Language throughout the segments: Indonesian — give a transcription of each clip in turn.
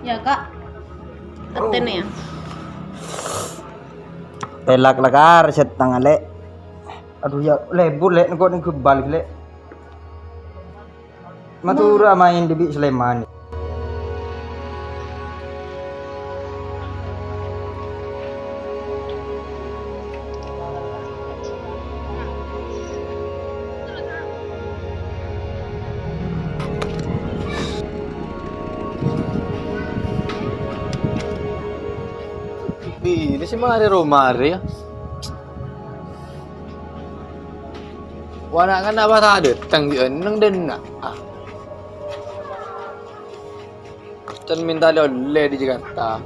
Ya kak, aten ya. Telak lakar set tangan le. Aduh ya lebur le kok ning balik le. Matura main di Sleman. Ini si Mari Romari ya. Wana kan apa tadi? Tanggian nang dena. Can minta oleh di Jakarta.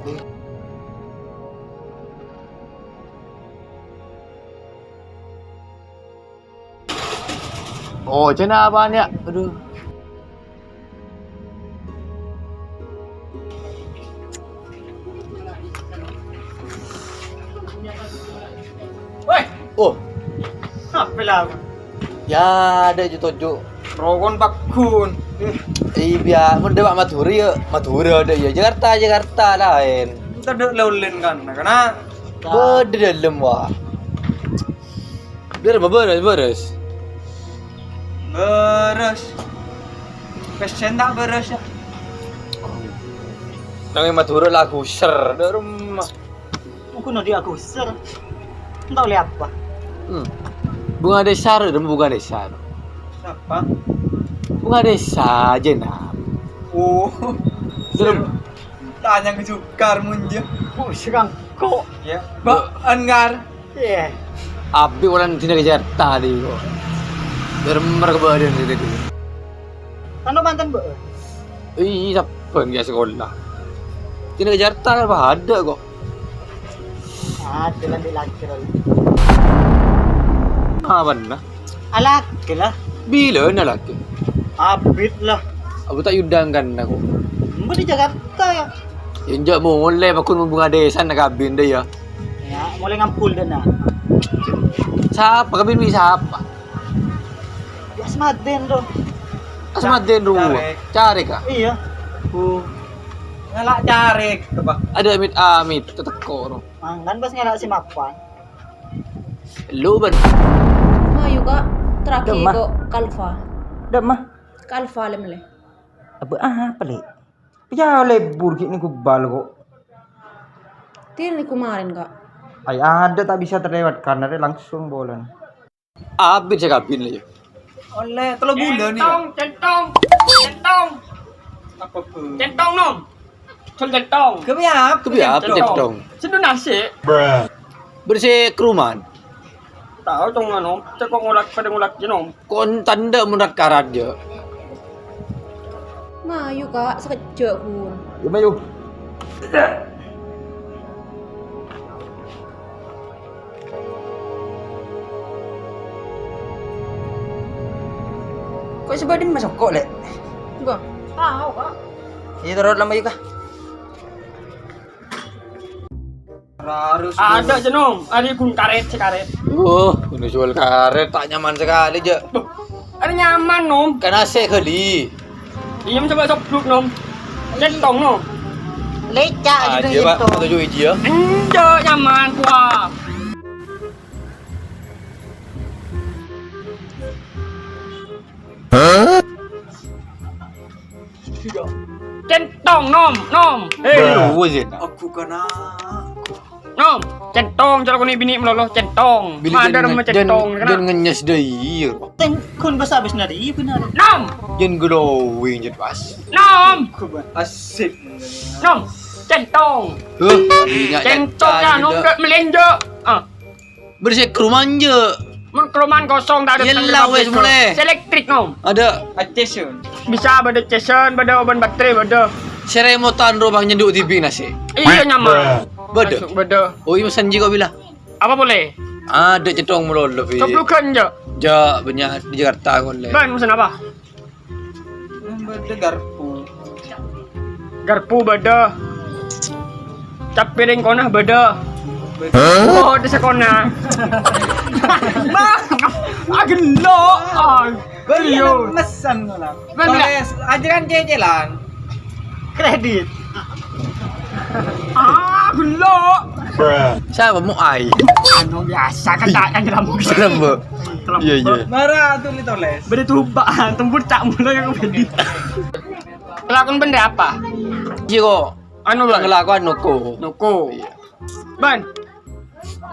Oh, cina apaan ya? Aduh. Woi, Oh, apa lah? ya ada juto. Rogon bakun. Iya, mau dewa Madura ada ya. Jakarta lain. Kita dek leuleun kan, karena Beda dalam wah. Biar beres. beres. Pesen tak beres ya. Nang Madura lagu ser dari rumah. Mungkin nanti aku ser. Entah oleh apa. Bunga desa dan bunga desa. Siapa? Bunga desa aja nah. Oh, Dalam tanya ke Jukar munja. Oh serang kok. Ya, Mbak Anggar. Iya. api orang tidak kejar tadi kok. Biar mereka badan gitu. Kan mantan bu. Iya, siapa yang dia sekolah? Tidak kejar apa ada kok. Ada lagi laki. Apa nah? Alak lah. Bila na laki? Abit lah. Aku tak yudang kan aku. Mbak di Jakarta ya. Injak mulai bakun bunga desa nak kabin deh ya. Ya mulai ngampul dah nak. Siapa kabin bisa apa? Ya semaden dong. Asmaden ruwa. Cari kah? Iya. Ngalak carik, coba. Ada amit teteko no. Mangan pas ngelak si mapan. Lu ban. Mayu kak. Terakhir Demah. kok Kalfa. Dah mah. Kalfa lemle. Apa le? Ya lebur ni ku bal kok. Tir ni kemarin kak. Ay ada tak bisa terlewat karena dia langsung bolan. Abis saya kabin lah ya. Oleh 3 bulan nih. Centong. Apa pun. Centong nom. Centong. Kebiap. Kebiap cetong. Sedu nasi. Bersih keruman. Tahu tong ano, cekok ngulak je nom. Kon tanda menrat karat je. Mayu kak sekejap pun. Yuk mayu. Kok sebadin masuk kok le? Enggak. Tahu kak. Iya terus lama yuk kah? Harus. Ada je nom, ada gun karet sekaret. Ini jual karet tak nyaman sekali je. Ada nyaman nom. Kan AC kali. Iya coba sopluk nom. Centong nom. Lecak Aja pak, 7 hiji ya. Enjo nyaman kuah. Centong nom. Baru je. Aku kena. Nom, centong kalau kau bini meloloh centong. Ada nama centong Jan ngenyes deh. Teng kun besar besar dari benar. Nom, Jan glowing je pas. nom, Asik. nom, centong. Tadinya Centongnya nom dek melenjo. Bersih keruman je. Keruman kosong tak ada. Yelah, wes boleh. Elektrik nom. Ada Attention. Bisa beda casen, beda oban baterai, beda. seremotan robang nyenduk TV nasi. Iya nyaman. Beda. Masuk beda. Oh iya sanji kau bilang. Apa boleh? Ada cetong melolo fi. Soplukan je. Ja banyak di Jakarta kau le. Ban pesan apa? Garpu. Garpu beda. Cap piring konah beda. Oh, di sekona. Agelo. Beliau mesan lah. Beli. Ajaran cecelan. Kredit. Gelo. Siapa mau ai? Anu biasa kan tak kan dalam Lembu. Iya iya. Marah tuh toles. Beda tuba, tempur cak mulai yang bedi. Kelakon benda apa? Iya kok. Anu lah. Ngelakuan nuku. Noko. Ban.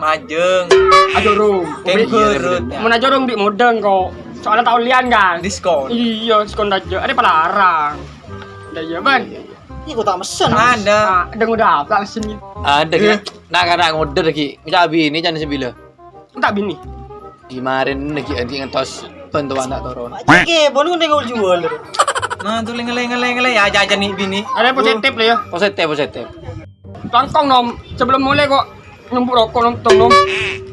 Majeng. Ajorong. Kengkerut. Mun ajorong di modern kok. Soalnya tahun lian kan. Diskon. Iya, diskon aja. Ada pelarang. Dah ya, Ban. Ini kok tak mesen. Ada. Ada udah apa sini? Ada kan? Nak ada ngorder lagi. Macam abi ini jangan sebila. Tak bini. Kemarin lagi anti ngetos bantuan tak turun. Oke, bonus nego jual. Nah, tuh leng ya aja nih bini. Ada positif lah ya. Positif. Langkong nom. Sebelum mulai kok nyumpuk rokok nom tong nom.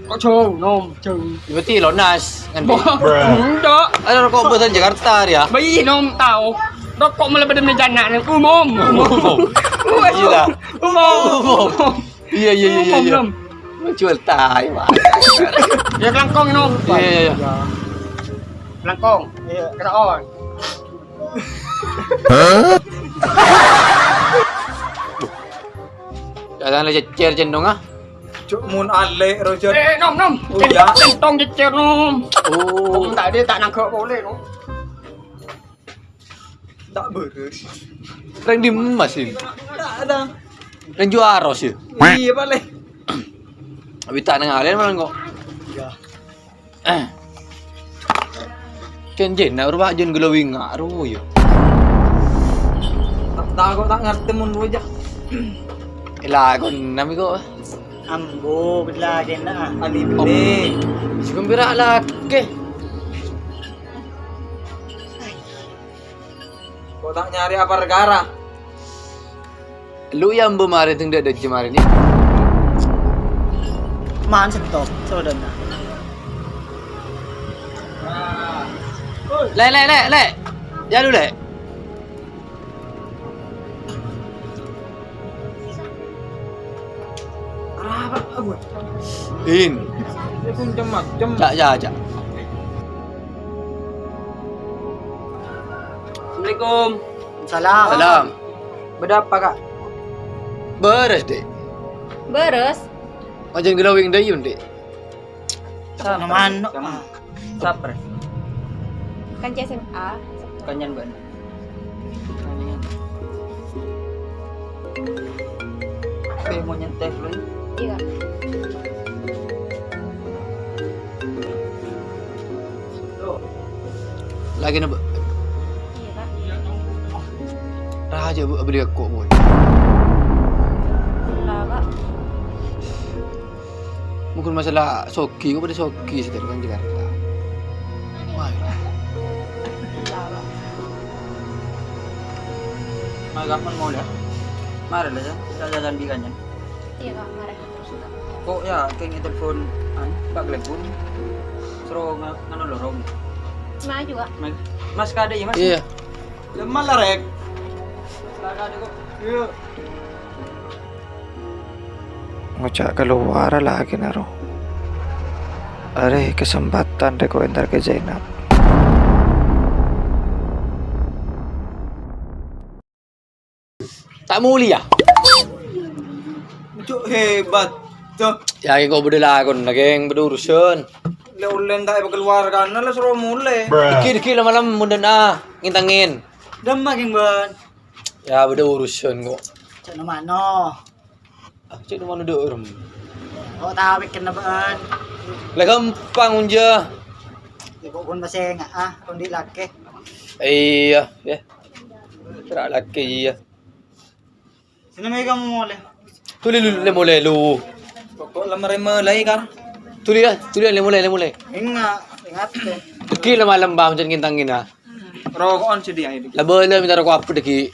Kok jauh nom jauh. Berarti lonas kan. Enggak. Ada rokok buatan Jakarta ya. Bayi nom tahu. Rokok mulai pada menjana umum. Gila. Umum. Iya. Umum. Jual tai, Pak. Ya langkong nom. Iya. Langkong. Iya. Kena on. Jangan le cecer cendong ah. Cuk mun ale Roger. Nom. Oh, ya. Centong jecer nom. Oh. Om tak ada tak nangkep boleh nom. Tak beres. Reng di emas sih. Tak ada. Reng juara sih. Iya pale. Abi tak nang alen malah kok. Ya. Ken jen nak rumah jen glowing ngaruh yo. Tak ngerti mun wajah. Elah kon nami kok. Ambo, bila din na. Ali beli. Si gembira lagi. Kau tak nyari apa negara? Lu yang bemari tung ada kemarin ni. Man stop. Sodan na. Le. Ya lu le. Apa abu? In. Dia pun macam. Cak. Assalamualaikum. Salam. Berapa kak? Beres dek. Beres. Macam glowing dah yun dek. Naman. Sabar. Kan SMA. Kanyan ban. Mau nyentek lu. Iya. Lagi nak Iya, Pak. raja beli aku boy. Lah, Pak. Mungkin masalah soki, kau pada soki setiap kan Jakarta. Wah. Lah, Pak. Kapan mau lihat? Mari lah ya, kita jajan di kanyan. Iya, Pak. Mari. Kok ya, kayak telepon, Pak telepon. Suruh nganu lorong. Cuma juga. Mas kade ya mas? Iya. Lemah lah rek. Mas kade kok. Iya. Ngocak keluar lagi naro. Ada kesempatan reko entar ke Zainab. Tak mulia. Cuk hebat. Tuh, Ya kau berdelakon lagi yang berurusan. ulen tak keluar kan, lah suruh mulai. Dikit malam mudah ngintangin. Damag yung ban. Ya berurusan kok. Cak naman, no. Cik mana dorm. O, tawik ka na ban. Lah gampang unja. Di ko kung baseng, kundi laki. Iya, ya. Kira laki iya. Sino may ka mo muli? Tuli le mulai lu. Kok lamar mulai kan? Tuli le mulai. Ingat eh. Dikit malam ba macam ngintangin ah. Rokokan si dia ini. Lah boleh minta rokok apa deki.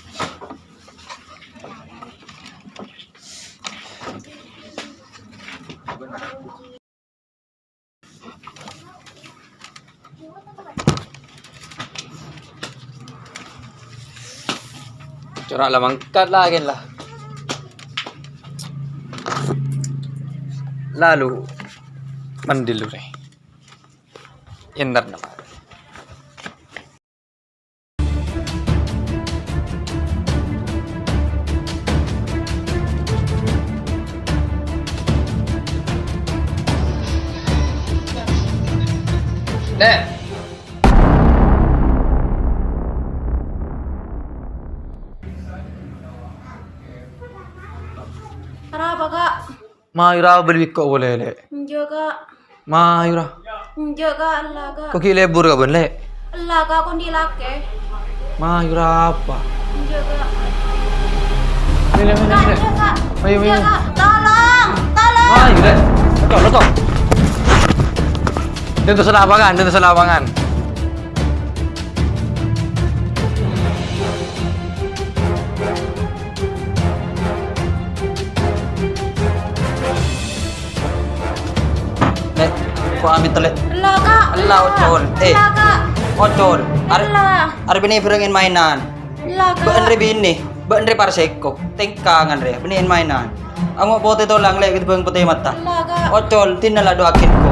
Corak lah mangkat lagi lah. Lalu mandil dulu nih. Yentar nama. Lek. Kenapa kak? Mayura beli kok boleh le. Enggak kak. Mayura. Enggak kak. Allah kak. Kok ki lebur ka ben le? Allah kak aku dilake. Mayura apa? Enggak kak. Mene Kak enggak kak. Ayo, Enggak ayo. kak. Tolong. Tolong. Mayura. Leto. Dito sa lapangan. Lek, kok ambil telet. Allah kak. Allah, Ocol. Allah kak. Ocol. Allah. Are bini firengin mainan. Allah kak. Ba andre bini. Ba andre parseko. Tengkangan re. Biniin mainan. Ang mga pote to lang lek gitu bang putih mata. Allah kak. Ocol, tinala doakin ko.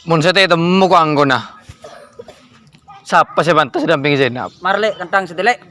Mun sa tayo temu ko anggo na. Siapa sih bantas damping Zainab? Marle kentang sedelek.